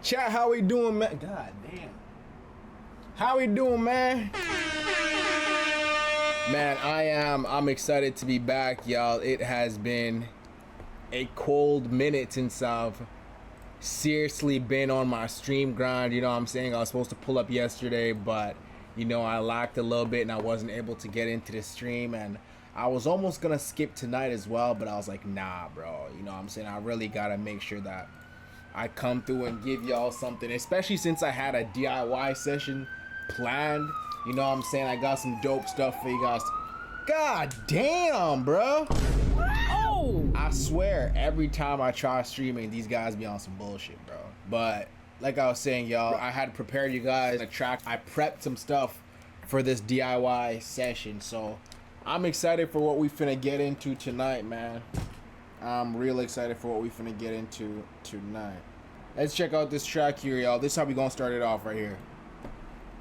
Chat, how we doing, man? God damn. How we doing, man? Man, I'm excited to be back, y'all. It has been a cold minute since I've seriously been on my stream grind. You know what I'm saying? I was supposed to pull up yesterday, but you know, I lacked a little bit and I wasn't able to get into the stream, and I was almost gonna skip tonight as well, but I was like, nah, bro. You know what I'm saying? I really gotta make sure that I come through and give y'all something, especially since I had a DIY session planned. You know what I'm saying? I got some dope stuff for you guys. God damn, bro. Oh! I swear, every time I try streaming, these guys be on some bullshit, bro. But like I was saying, y'all, I had prepared you guys a track. I prepped some stuff for this DIY session, so I'm excited for what we finna get into tonight, man. I'm real excited for what we finna get into tonight. Let's check out this track here, y'all. This is how we gonna start it off right here.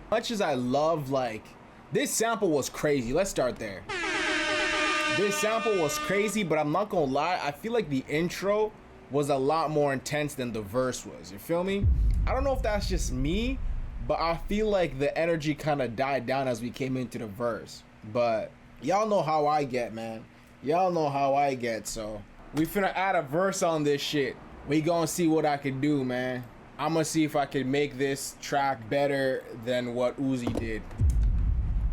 Much as I love, like, this sample was crazy. Let's start there. This sample was crazy, but I'm not gonna lie, I feel like the intro was a lot more intense than the verse was. You feel me? I don't know if that's just me, but I feel like the energy kind of died down as we came into the verse. But y'all know how I get, man. Y'all know how I get, so we finna add a verse on this shit. We gonna see what I can do, man. I'm gonna see if I can make this track better than what Uzi did.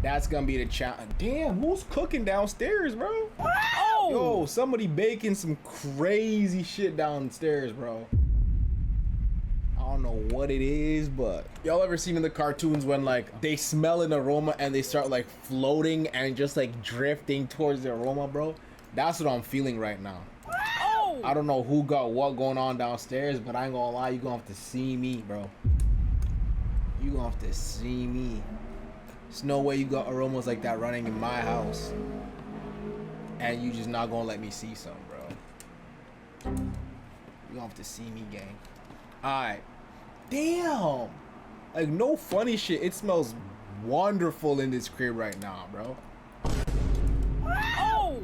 That's gonna be the challenge. Damn, who's cooking downstairs, bro? Oh! Yo, somebody baking some crazy shit downstairs, bro. I don't know what it is, but y'all ever seen in the cartoons when like they smell an aroma and they start like floating and just like drifting towards the aroma, bro? That's what I'm feeling right now. Oh! I don't know who got what going on downstairs, but I ain't gonna lie, you gonna have to see me, bro. You gonna have to see me. There's no way you got aromas like that running in my house and you just not gonna let me see some, bro. You gonna have to see me, gang. Alright. Damn! Like, no funny shit. It smells wonderful in this crib right now, bro. Oh!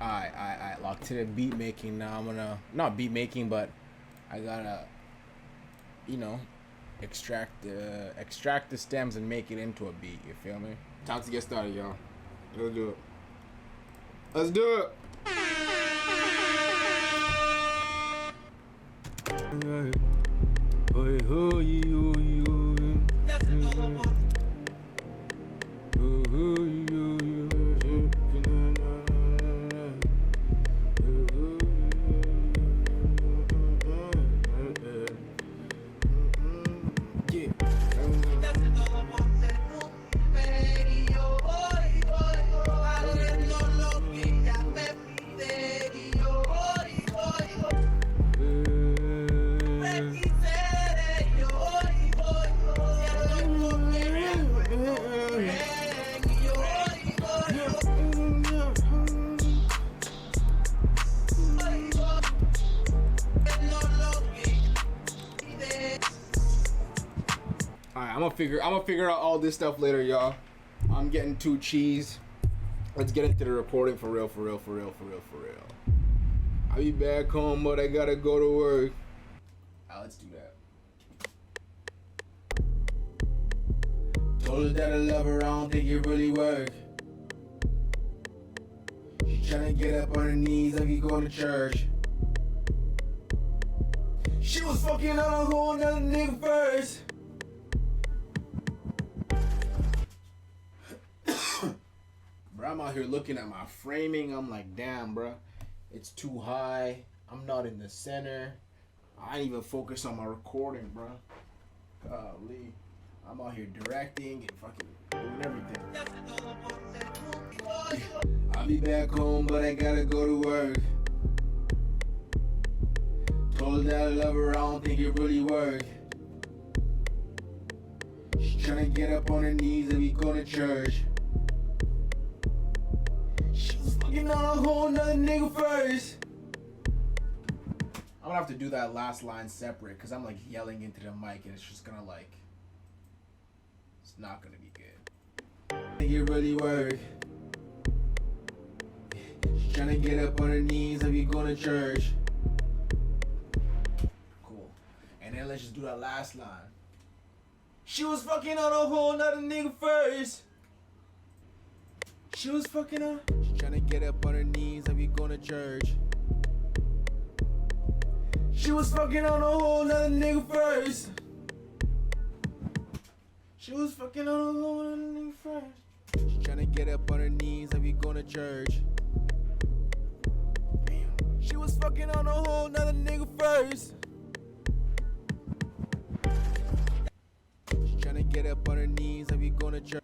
Alright. Lock to the beat making now. I'm gonna, not beat making, but I gotta, you know, extract the stems and make it into a beat. You feel me? Time to get started, y'all. Let's do it. Let's do it. I'm gonna figure out all this stuff later, y'all. I'm getting too cheese. Let's get into the recording for real. I'll be back home, but I gotta go to work. Let's do that. Told her that I love her, I don't think it really work. She tryna get up on her knees like you going to church. She was fucking on a whole nother nigga first. Bro, I'm out here looking at my framing. I'm like, damn, bro, it's too high. I'm not in the center. I ain't even focus on my recording, bro. Golly, I'm out here directing and fucking doing everything. I'll be back home, but I gotta go to work. Told her that I love her, I don't think it really work. She tryna get up on her knees and we go to church. You know, a whole nother nigga first. I'm gonna have to do that last line separate because I'm like yelling into the mic and it's just gonna like, it's not gonna be good. I think it really work. She's trying to get up on her knees and we going to church. Cool. And then let's just do that last line. She was fucking on a whole nother nigga first. She was fucking on. She tryna get up on her knees and we going to church. She was fucking on a whole nother nigga first. She was fucking on a whole nother nigga first. She tryna get up on her knees and we going to church. Damn. She was fucking on a whole nother nigga first. She tryna get up on her knees and we going to church.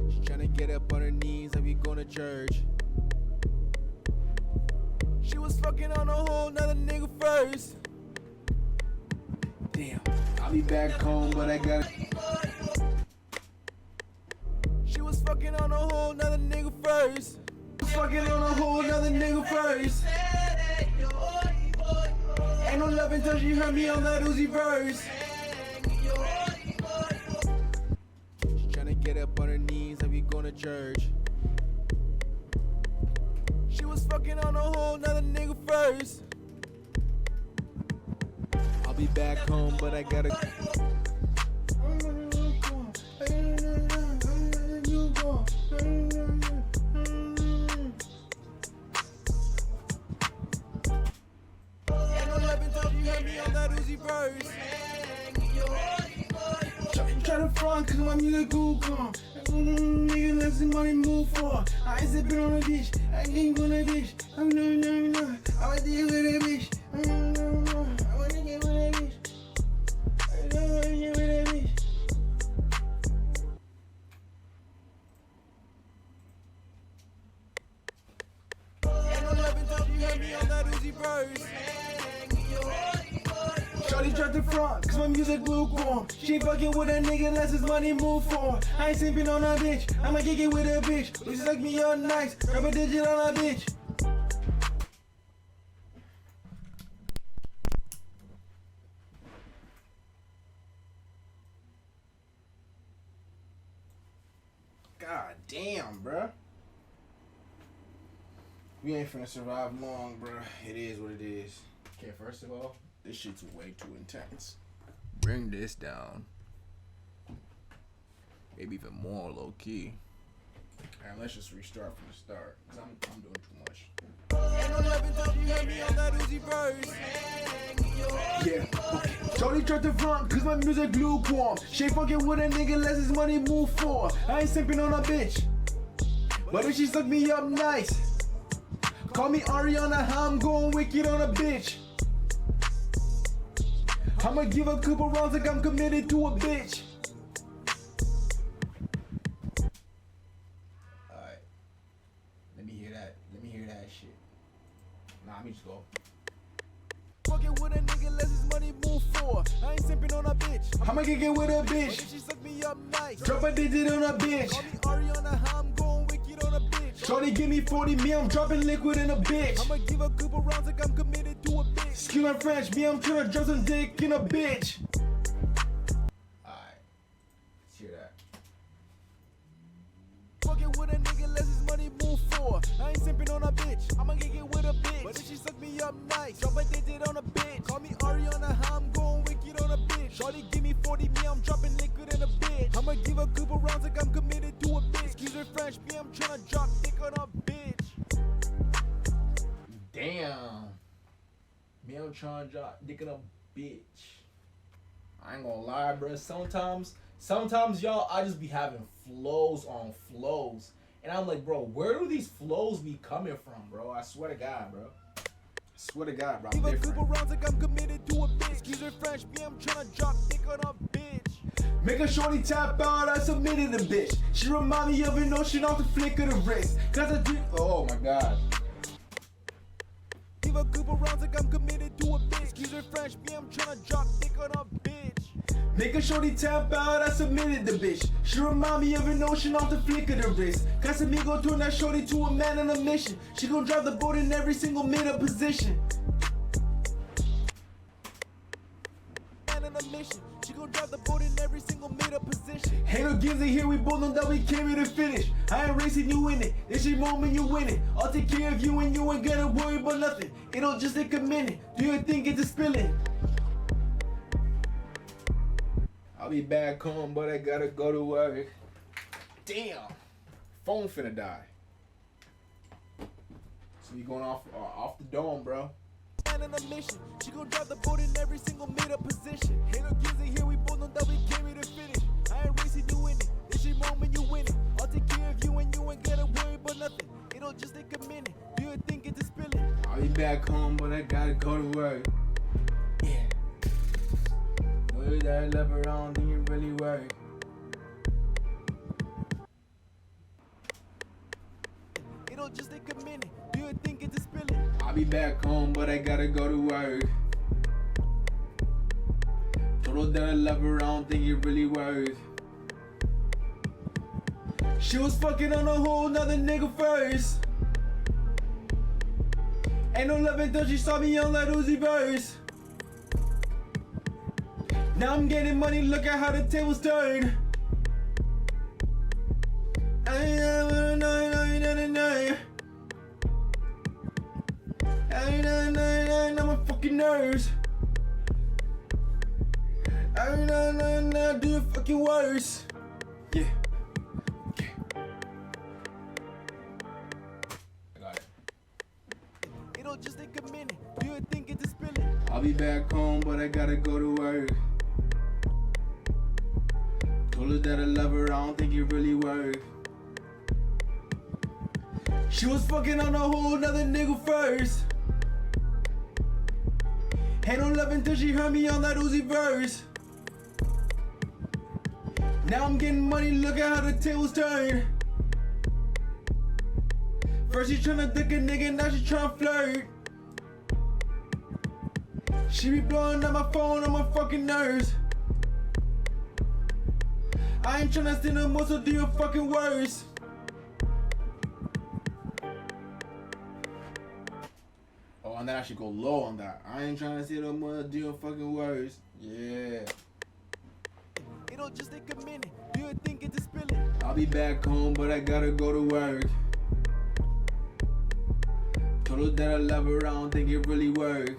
She tryna get up on her knees and we going to church. She was fucking on a whole nother nigga first. Damn, I'll be back home, but I gotta. She was fucking on a whole nother nigga first. Fucking on a whole nother nigga first. Ain't no love until she heard me on that Uzi verse. She tryna get up on her knees and we going to church. She was fucking on a whole nother nigga first. I'll be back home, but I gotta. Tryna front cause my music cool come. Nigga, let some money move for. I ain't sippin' on a bitch. I ain't gonna bitch. I'm no. I wanna deal with a bitch. I wanna get with a bitch. I wanna get with a bitch. Ain't no love until you heard me on that Uzi verse. Shorty tried to front, cause my music lukewarm. She ain't fucking with a nigga unless his money move for. I ain't simping on a bitch, I'ma kick it with a bitch. She suck me up nice, rub a digit on a bitch. God damn, bruh. We ain't finna survive long, bruh. It is what it is. Okay, first of all, this shit's way too intense. Bring this down. Maybe even more low key. And let's just restart from the start, cause I'm doing too much. Yeah, okay. Shorty tried to front, cause my music lukewarm. She ain't fucking with a nigga unless his money move for. I ain't simping on a bitch, but if she suck me up nice, call me Ariana, how I'm going wicked on a bitch. I'ma give a couple rounds like I'm committed to a bitch. Alright. Let me hear that. Let me hear that shit. Nah, let me just go. Fucking with a nigga unless his money move for. I ain't simping on a bitch. I'ma kick it with a bitch. She suck me up nice. Drop a digit on a bitch. Call me Ariana, how I'm going wicked on a bitch. Shorty give me 40 me, I'm dropping liquid in a bitch. I'ma give a couple rounds like I'm committed to a bitch. Excuse my French, me, I'm tryna drop some dick in a bitch. Alright, let's hear that. Fucking with a nigga unless his money move for. I ain't simping on a bitch, I'ma kick it with a bitch. But if she suck me up nice, drop a digit on a bitch. Call me Ariana, how I'm going wicked on a bitch. Shorty give me 40 me, I'm dropping liquid in a bitch. I'ma give a couple rounds like I'm committed to a bitch. Excuse her French, me, I'm tryna drop dick on a bitch. Damn. Me, I'm trying to drop dick in a bitch. I ain't gonna lie, bro. Sometimes, y'all, I just be having flows on flows. And I'm like, bro, where do these flows be coming from, bro? I swear to God, bro. I swear to God, bro. I'm different. Give a couple rounds like I'm committed to a bitch. Excuse her French, me, I'm trying to drop dick on a bitch. Make a shorty tap out, I submitted a bitch. She remind me of an ocean off the flick of the wrist. Cause I do. Oh my God. Give a couple rounds like I'm committed to a bitch. Excuse her French, me, I'm tryna drop dick on a bitch. Make a shorty tap out, I submitted the bitch. She remind me of an ocean off the flick of the wrist. Casamigo turn that shorty to a man on a mission. She gon' drive the boat in every single minute position. on a mission. She gon' drive the boat in every single made-up position. Ain't no gives in here, we both know that we came here to finish. I ain't racing, you in it. It's your moment, you win it. I'll take care of you and you ain't gotta worry about nothing. It'll just take a minute. Do your thing, get to spilling. I'll be back home, but I gotta go to work. Damn, phone finna die. So you going off the dome, bro. On a mission. She gon' drive the boat in every single made-up position. Ain't no gives in here, we both know that we came here to finish. I ain't racing, you in it. It's your moment, you win it. I'll take care of you and you ain't gotta worry about nothing. It'll just take a minute. Do your thing, get to spilling. I'll be back home, but I gotta go to work. Yeah. Know that I love her, I don't think it really work. It'll just take a minute. Do your thing, get to spilling. I'll be back home, but I gotta go to work. Told her that I love her, I don't think it really works. She was fucking on a whole nother nigga first. Ain't no love until she saw me on that Uzi verse. Now I'm getting money, look at how the tables turn. I'm a fucking nurse. Do your fucking worst. Yeah. Okay. I got it. It'll just take a minute. Do your thing, get to spilling. I'll be back home, but I gotta go to work. Told her that I love her, I don't think it really works. She was fucking on a whole nother nigga first. Ain't no love until she heard me on that Uzi verse. Now I'm getting money, look at how the tables turn. First she tryna dick a nigga, now she tryna flirt. She be blowing up my phone on my fucking nerves. I ain't tryna steal no more, so do your fucking worst. Oh, and then I should go low on that. I ain't tryna steal no more, do your fucking worst. Yeah. It'll just take a minute. Do your thing, get to spilling. I'll be back home, but I gotta go to work. Told her that I love her, I don't think it really works.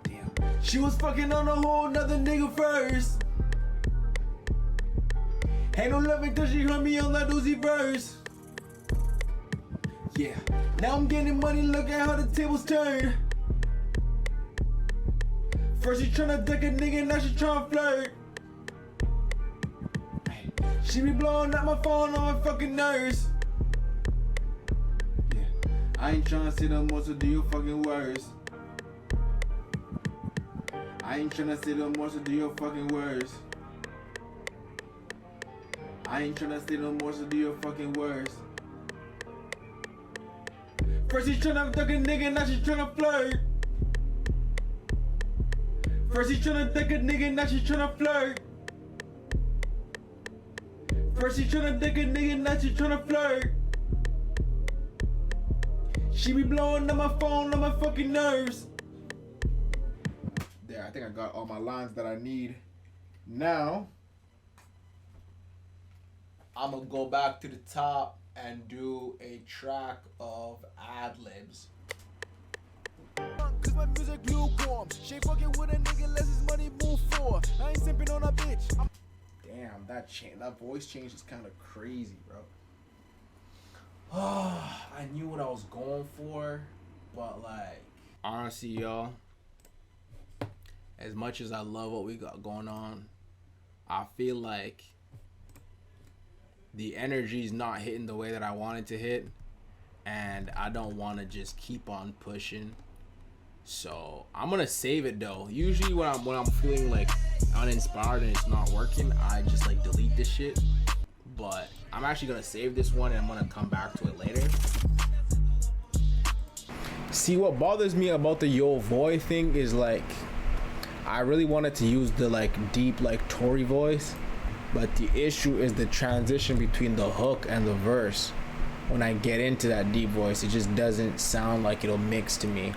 Damn. She was fucking on a whole nother nigga first. Ain't no love until she heard me on that Uzi verse. Yeah. Now I'm getting money, look at how the tables turn. First she tryna dick a nigga, now she tryna flirt. She be blowing up my phone on my fucking nerves. Yeah. I ain't tryna say no more, so do your fucking worst. I ain't tryna say no more, so do your fucking worst. I ain't tryna say no more, so do your fucking worst. First she tryna duck a nigga, now she tryna flirt. First she tryna duck a nigga, now she tryna flirt. First she tryna duck a nigga, now she tryna flirt. She be blowing up my phone on my fucking nerves. There, I think I got all my lines that I need. Now, I'm gonna go back to the top and do a track of ad-libs. Cause my music lukewarm. She ain't fucking with a nigga unless his money move for. I ain't simping on a bitch. Damn, that voice change is kind of crazy, bro. I knew what I was going for, but like, honestly, y'all, as much as I love what we got going on, I feel like the energy's not hitting the way that I want it to hit, and I don't want to just keep on pushing. So I'm gonna save it though. Usually when I'm feeling like uninspired and it's not working, I just like delete this shit. But I'm actually gonna save this one and I'm gonna come back to it later. See, what bothers me about the Yo Voy thing is like, I really wanted to use the like deep like Tory voice, but the issue is the transition between the hook and the verse. When I get into that deep voice, it just doesn't sound like it'll mix to me.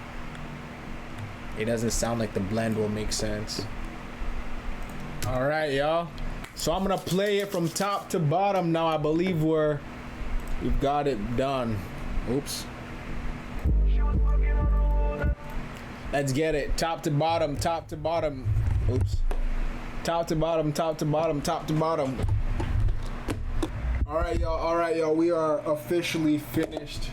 it doesn't sound like the blend will make sense. All right, y'all. So I'm gonna play it from top to bottom now. I believe we've got it done. Oops. Let's get it. Top to bottom, top to bottom. Oops. Top to bottom, top to bottom, top to bottom. All right, y'all. We are officially finished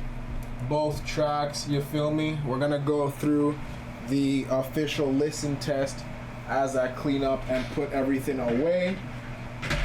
both tracks. You feel me? We're gonna go through the official listen test as I clean up and put everything away.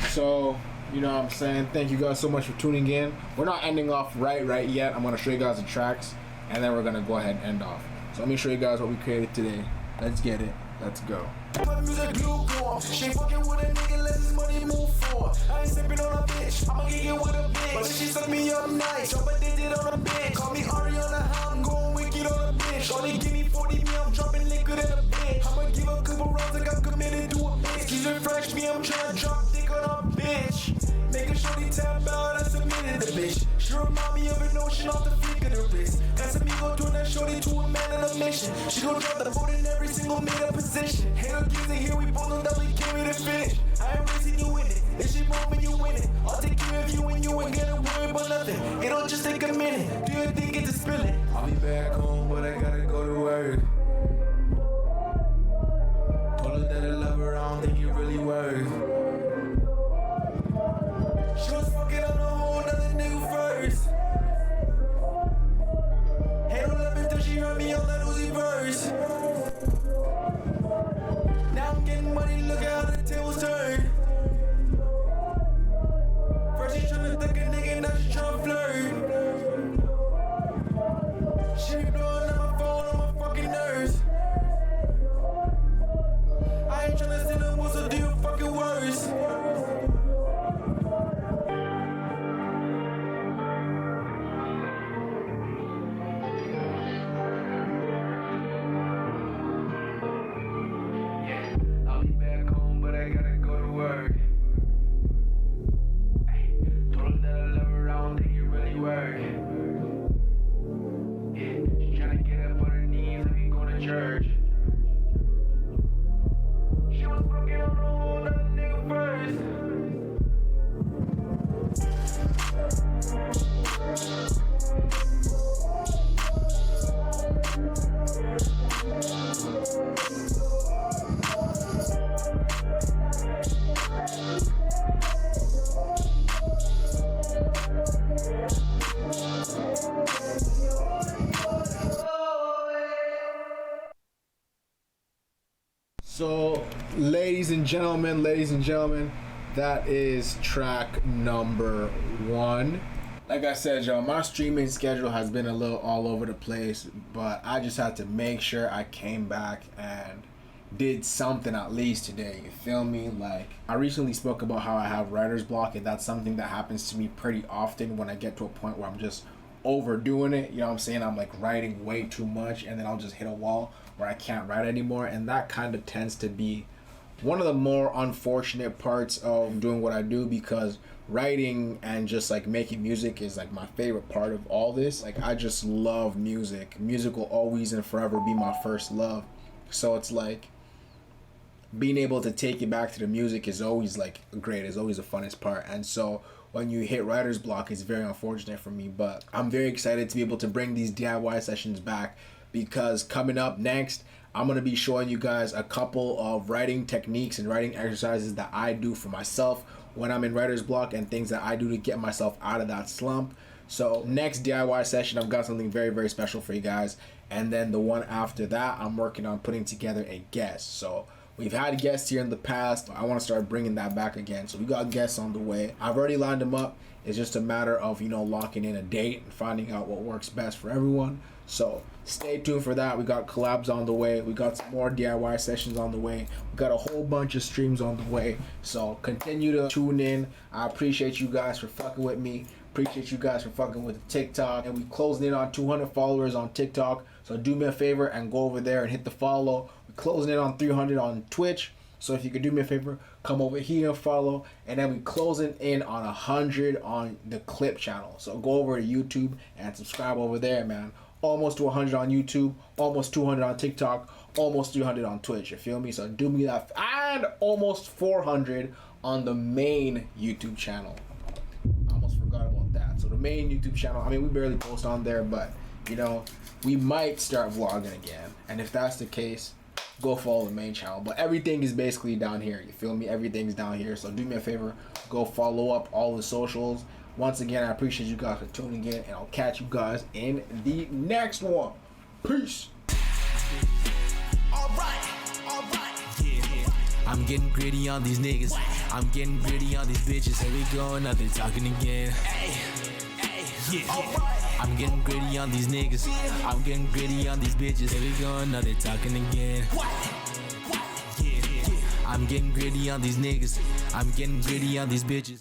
So, you know what I'm saying? Thank you guys so much for tuning in. We're not ending off right yet. I'm gonna show you guys the tracks, and then we're gonna go ahead and end off. So let me show you guys what we created today. Let's get it. Let's go. My music lukewarm. She ain't fucking with a nigga, let his money move forward. I ain't sipping on a bitch, I'ma get it with a bitch. But she suck me up nice, drop a digit on a bitch. Call me Ari on the high, I'm going wicked on a bitch. Only give me 40 me, I'm dropping liquid in a bitch. I'ma give a couple rounds like I'm committed to a bitch. Keep it fresh, me, I'm trying to drop dick on a bitch. Make a shorty tap out and submitted the bitch. She remind me of an ocean off the flick of the wrist. Casamigo turn that shorty to a man on a mission. She gon' drop the boat in every single made-up position. Halo gives it here, we both know that we came here to finish. I ain't racing you in it, it's your moment you win it. I'll take care of you and you ain't gonna worry about nothing. It'll just take a minute, do your thing, get to spilling. I'll be back home, but I gotta go to work. Told her that I love her, I don't think it really works. She was fucking on a whole nother nigga first. Ain't no love until she heard me on that Uzi verse. Now I'm getting money, look at how the tables turn. First she tryna think a nigga, now she tryna flirt. She be blowing up my phone on my fucking nerves. I ain't tryna send a whistle, do your fucking worst. So, ladies and gentlemen, that is track number 1. Like I said, y'all, my streaming schedule has been a little all over the place, but I just had to make sure I came back and did something at least today. You feel me? Like, I recently spoke about how I have writer's block, and that's something that happens to me pretty often when I get to a point where I'm just overdoing it. You know what I'm saying? I'm like writing way too much, and then I'll just hit a wall where I can't write anymore, and that kind of tends to be one of the more unfortunate parts of doing what I do, because writing and just like making music is like my favorite part of all this. Like, I just love music. Music will always and forever be my first love. So it's like being able to take it back to the music is always like great. It's always the funnest part. And so when you hit writer's block, it's very unfortunate for me, but I'm very excited to be able to bring these DIY sessions back, because coming up next, I'm going to be showing you guys a couple of writing techniques and writing exercises that I do for myself when I'm in writer's block, and things that I do to get myself out of that slump. So next DIY session, I've got something very, very special for you guys. And then the one after that, I'm working on putting together a guest. So we've had guests here in the past. I want to start bringing that back again. So we got guests on the way. I've already lined them up. It's just a matter of, you know, locking in a date and finding out what works best for everyone. So stay tuned for that. We got collabs on the way. We got some more DIY sessions on the way. We got a whole bunch of streams on the way. So continue to tune in. I appreciate you guys for fucking with me. Appreciate you guys for fucking with TikTok. And we closing in on 200 followers on TikTok. So do me a favor and go over there and hit the follow. We're closing in on 300 on Twitch. So if you could do me a favor, come over here and follow. And then we closing in on 100 on the Clip channel. So go over to YouTube and subscribe over there, man. Almost to 100 on YouTube, almost 200 on TikTok, almost 300 on Twitch, you feel me? So do me that, and almost 400 on the main YouTube channel. I almost forgot about that. So the main YouTube channel, I mean, we barely post on there, but you know, we might start vlogging again. And if that's the case, go follow the main channel. But everything is basically down here, you feel me? Everything's down here. So do me a favor, go follow up all the socials. Once again, I appreciate you guys for tuning in, and I'll catch you guys in the next one. Peace. I'm getting gritty on these niggas. I'm getting gritty on these bitches. Here we go, now they talking again. I'm getting gritty on these niggas. I'm getting gritty on these bitches. Here we go, now they talking again. I'm getting gritty on these niggas. I'm getting gritty on these bitches.